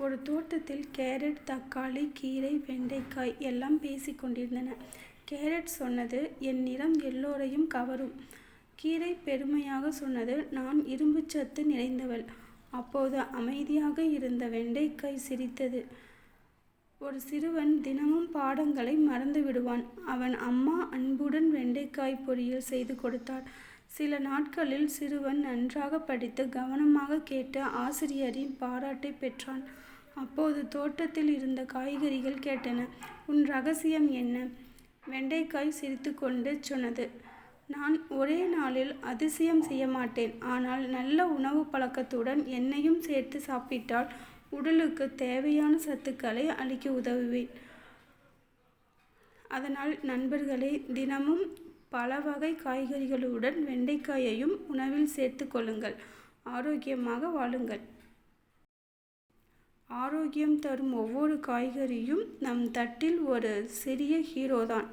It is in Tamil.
ஒரு தோட்டத்தில் கேரட், தக்காளி, கீரை, வெண்டைக்காய் எல்லாம் பேசிக் கொண்டிருந்தன. கேரட் சொன்னது, என் நிறம் எல்லோரையும் கவரும். கீரை பெருமையாக சொன்னது, நான் இரும்புச்சத்து நிறைந்தவள். அப்போது அமைதியாக இருந்த வெண்டைக்காய் சிரித்தது. ஒரு சிறுவன் தினமும் பாடங்களை மறந்து விடுவான். அவன் அம்மா அன்புடன் வெண்டைக்காய் பொரியல் செய்து கொடுத்தாள். சில நாட்களில் சிறுவன் நன்றாக படித்து கவனமாக கேட்டு ஆசிரியரின் பாராட்டை பெற்றான். அப்போது தோட்டத்தில் இருந்த காய்கறிகள் கேட்டன, உன் ரகசியம் என்ன? வெண்டைக்காய் சிரித்துக்கொண்டு சொன்னது, நான் ஒரே நாளில் அதிசயம் செய்ய மாட்டேன். ஆனால் நல்ல உணவு பழக்கத்துடன் எண்ணெயும் சேர்த்து சாப்பிட்டால் உடலுக்கு தேவையான சத்துக்களை அளிக்க உதவுவேன். அதனால் நண்பர்களே, தினமும் பல வகை காய்கறிகளுடன் வெண்டைக்காயையும் உணவில் சேர்த்து கொள்ளுங்கள். ஆரோக்கியமாக வாழுங்கள். ஆரோக்கியம் தரும் ஒவ்வொரு காய்கறியும் நம் தட்டில் ஒரு சிறிய ஹீரோதான்.